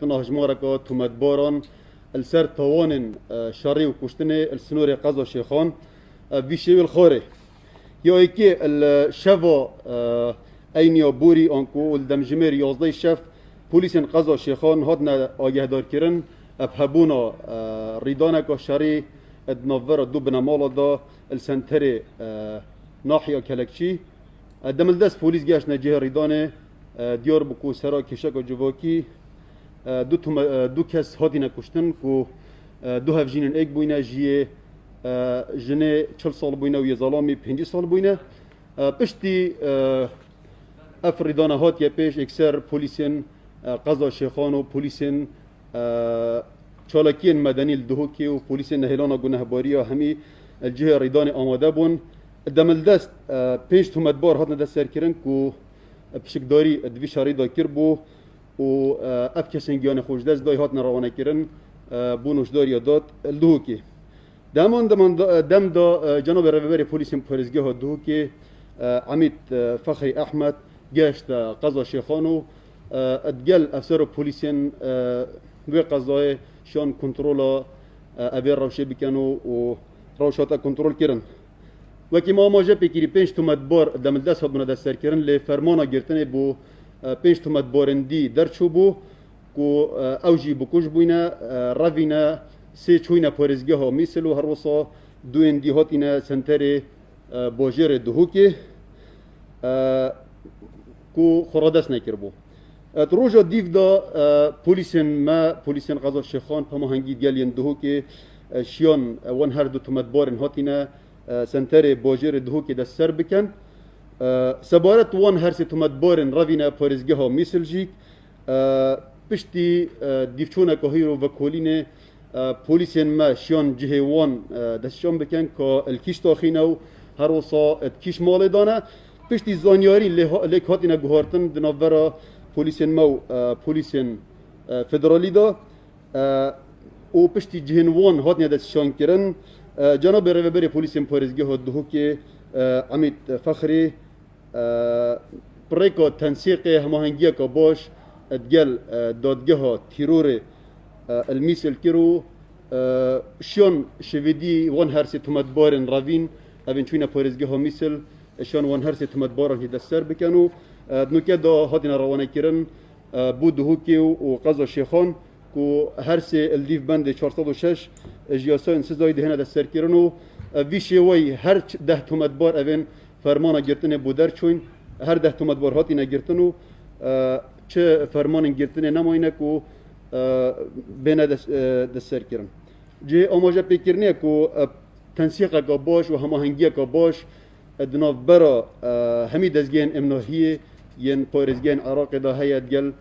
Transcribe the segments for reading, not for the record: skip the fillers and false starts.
گرتنا هجمارا که تومت باران السر توان شری و کشتن السنور قضا شیخان ویشوی الخوره یا ایکی الشوا اینیا بوری آنکو الدمجمیر 11 شف پلیسین قضا شیخان هاتنا آگه دار کرن ابهبونا ریدانا که شری ادنافر دو بنامالا دا السنتر ناحیه کلکچی دمل دست پلیس گشت نجه ریدانه دیار بکو سرا کشک و جواکی دو کس هاتینا کشتن که دو هفجینن ایک بوینه جیه جنه 40 سال بوینه و یه ظلامی 50 سال بوینه پشتی افریدانه هات یا پیش اکثر پلیسین قضا شیخان و پلیسین چالاکین مدنی الدهوکی و پلیسین نهیلانا گنهباری و همی الجهه ریدان آماده بون دمل دست پیش تومت بار هاتنا دست سر کرن که پشکداری دوی شاری دا کر بو و اف کسین گیان خوش دست دای هاتنا روانه کرن بو نوشداری داد الدهوکی دم دا جناب رهبر پلیس پرزگاه الدهوکی عمید فخری احمد گشت قضا شیخانو ادگل افسر پلیسین و قضای شان کنترل ابی روشه بکنو و روشاتا کنترل کرن وکی ما ماجه پیکری 5 تومت بار دم دست هات دست سر کرن لی فرمانا گرتنه بو 5 تومت بارندی درچو بو کو اوجی بکوش بوینه روینه سه چوینه پارزگاه ها میسل و هر وصا دو اندی هاتینه سنتر باجر دهوکی کو خرادست نکر بو روزا دیو دا پلیسین قضا شیخان پما هنگی دیالین دهوکی شیان وان هر دو تومت بارن هاتینه سنتر باجر دهوکی دست سر بکن سبارت وان هر سی تومت بارن روینه پارزگاه ها میسل جیک پشتی دیفچونه که هیرو و کولینه پلیسین ما شیان جهه وان دستشان بکن که الکیش تاخینه و هر وصا اتکیش مال دانه پشتی زانیاری لیک هاتینه گوهارتن دنابورا پلیسین ما و پلیسین فدرالی دا و پشتی جهن وان هاتینه دستشان کرن جناب رهبر پلیسین پارزگاه دهوکی عمید فخری پریکا تنسیق هماهنگی که باش ادگل دادگاه تیرور الميسل كيرو شون شويدي وان هرسي تومت بارن رافين ابن شوينا بارزگاه ميسل شون وان هرسي تومت بارن هي دستر بكانو نوكا دا هادنا روانه كيرن بود هوكي وقضا شيخان كو هرسي الديف بند 406 جياسا انسزاي دهنا دستر كيرنو ويشي وي هر 10 تومت بار ابن فرمانا گرتنه بودر چوين هر 10 تومت بار هاتينا گرتنو چه فرمان گرتنه نماینه کو بین دستر کردن. جه آماده پیکرنیه که تنسیق کا باش و هماهنگی کا باش ادناف برا همی دزگین امناهیه ین پارزگین عراق دا هیات گل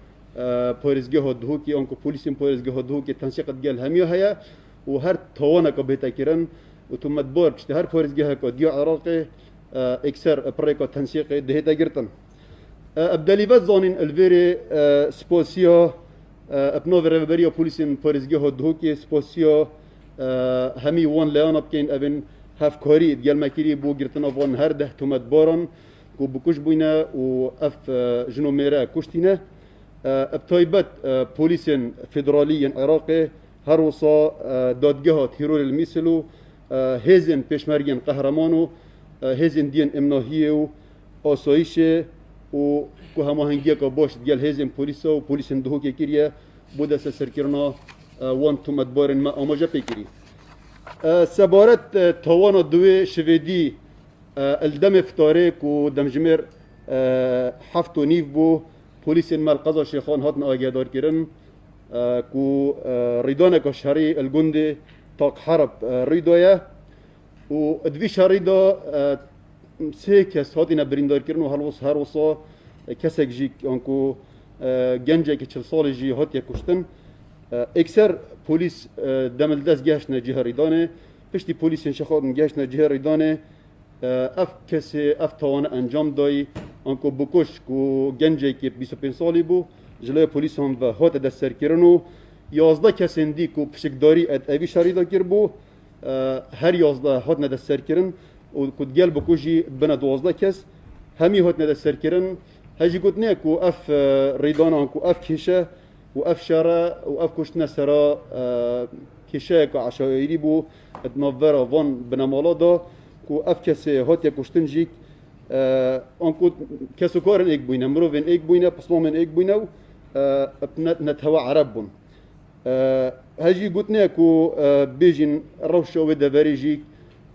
پارزگاه دهوکی آنکو پلیسین پارزگاه دهوکی تنسیق گل همیه هیا و هر توانه کا بهتا کردن و تو مدبار بشته هر پارزگاه کا دیا عراق اکثر پرکا تنسیق دهتا گرتن. ابدالیوت زانین الویری سپاسیا ابناء رهبری پلیسین پارزگاه دهوکی سپاسیا همی وان لیانا بکن ابن هفکاری دیال مکری بو گرتنا وان هر 10 تومت باران کو بکش بوینه و اف جنومیره کشتینه ابتایبت پلیسین فدرالی عراقی هر وصا دادگاه تیرور المثلو هزن پیشمرگین قهرمانو هزن دین امناهیه و آسایشه و که هماهنگی که باش دیال هزن پلیسا و پلیسین دهوکی کریه بوده سرکرنا وان تومت بارن ما آماجه پیکری سبارت توانا دوی شویدی الدم افتاره که دمجمر 7 و نیف بو پلیسین مال قضا شیخان هاتن آگه دار کرن که ریدانه که شهری الگنده تاق حرب ریدایه و دوی شهری دا سه کس هاتینا بریندار کرن و هر وصا کسک جی آنکو گنجه که 40 سال جی هاتیه کشتن اکثر پلیس دمل دست گشت جهه ریدانه پشتی پلیسین شخادن گشت جهه ریدانه اف کسی اف توانه انجام دای آنکو بکش کو گنجه که 25 سالی بو جلوی پلیس هم و هات دست سر کرنو 11 کسین دی کو پشکداری اوی شریدا کر بو هر 11 هات دست سر کرن و کو گل بکوجی بنا 12 کس همی هات دست سر کرن هجی گوت نه کو اف ریدانه کو اف کشه وأفشرة وأفكشنا سرا كشاك عشائري بو تنظر فون بنمالادا وأفكس هاتيا كشتنجيك أنكو كسكارن إيك بوينا مروفين إيك بوينا بسلامن إيك بوينا نتهوى عربون هجي قلتنا كو بيجين روشة ودفاريجيك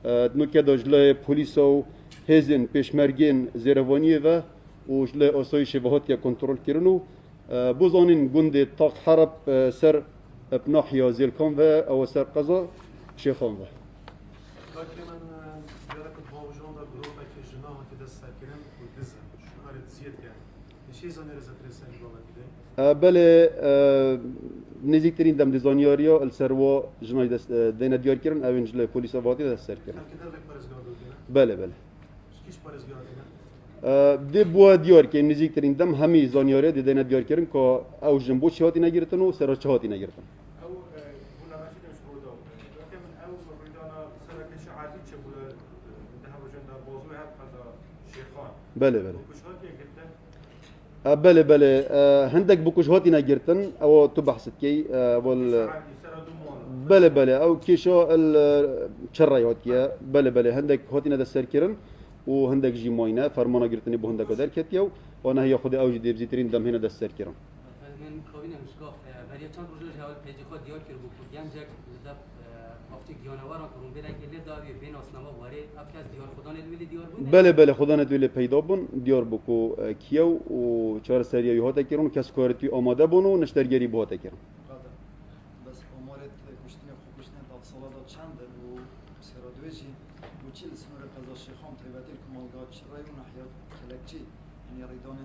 دنو كدا جلا بوليسو هزن بيشمرگين زيرفانية و جلا أسايش وهاتيا كنترول كيرنو بوزانين قند طاق حرب سر بناحية زيل كانفا أو سر قضاء شيخان فا بله نزیکترین دم دزانیاریا السروا جنای دست دینا دیار کردن اوین جلوی پلیس آبادی دست سر کردن بله بله ده بوا دیار که نزیکترین دم همی زانیاریا دینا دیار کردن که او جنبو چهاتی نگرتن و سر چهاتی نگرتن بله بله بله بله هندك بكوش هاتي نجرتن او تبحثت كي وال بله بله او كيشو الشرعي هاتيا بله بله هندك هاتي ندى السركرن وهندك جي ماينه فرمانا جرتني بو هندك ودار كتيو وانا هي خدي اوجي دي بزيترين دم هنا دى السركرن من كوينه مشكاف بري چند روز هاول پیجی خود دیار کرد بو گنجک زب افتی گیانوارا کرون بیرن که داوی بین اسنوا واره افکاس دیار خدا ندویلی دیار بود بله بله خدا ندویلی پیدا بون دیار بکو کیو و چهار سریایی هاتا کرون کس کارتی آماده بون و نشترگری بو هاتا کرون بس امارت کشتن خوشتن تفصیلات چند و سرادویجی و چیل سنور قضا شیخام تیبدیل کمالگاه چرای و نحیات کلکچی یعنی ریدان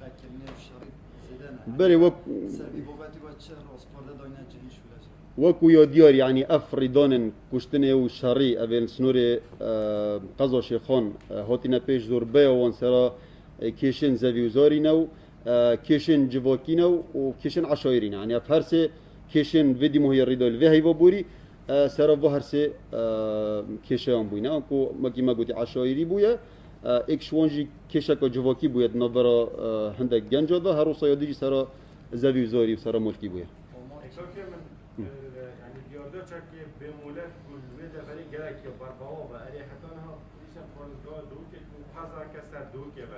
بکرینه و شرید زیدنه بله وک سربی بابتی و چه راسپارده داینه جهیش ولاج وكو يوديار يعني أفردان كشتني وشري أبين سنوري قضا شيخان هاتينا بيش زور بيا وانسرا كيشن زوي وزارينا كيشن جواكينا وكيشن عشايرين يعني أفهرسي كيشن فيدي مهي الريدال في هاي بوري سرا بهرسي كيشان بوينا كو مكي ما قلتي عشايري بويا إكشوانجي كيشاكا جواكي بويا نظرا هندك جنجا ده هروسا يديجي سرا زوي وزاري وسرا ملكي بويا دو چکی به مولد کل ویده ولی گره که برباو و علی حتی نه پلیسا فرانگاه دو که پزار کسر دو که و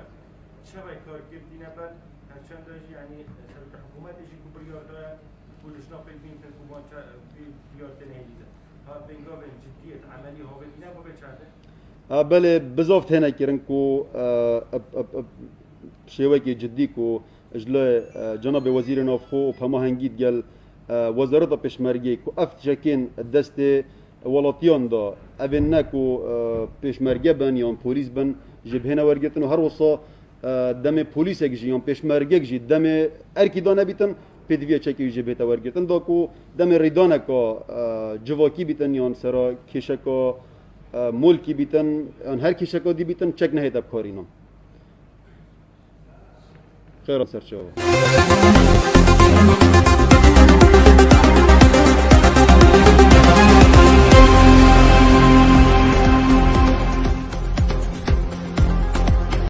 چه وی کار کردی نبود هرچند داشت یعنی سرک حکومتشی که بریارده کلش نپید بین که کمان بیارده نهیده ها بینگاه جدیت عملی ها بدی نبا بچرده بله بزافت هنا كيرن كو شوكي جدي كو اجلا جناب وزير نافخو فما هنجيد قال وزارة پشمرگی کو افتشکین دست ولاتیان دا اوین نکو پشمرگه بن یا پلیس بن جبهنا ورگتن و هر وصا دم پلیس اگجی یا پشمرگه اگجی دم ارکی دانه بیتن پدویه چکی جبهتا ورگتن دا کو دم ریدانه کا جواکی بیتن یا سرا کشکا ملکی بیتن هر کشکا دی بیتن چک نهید اب کارینام خیر سرچه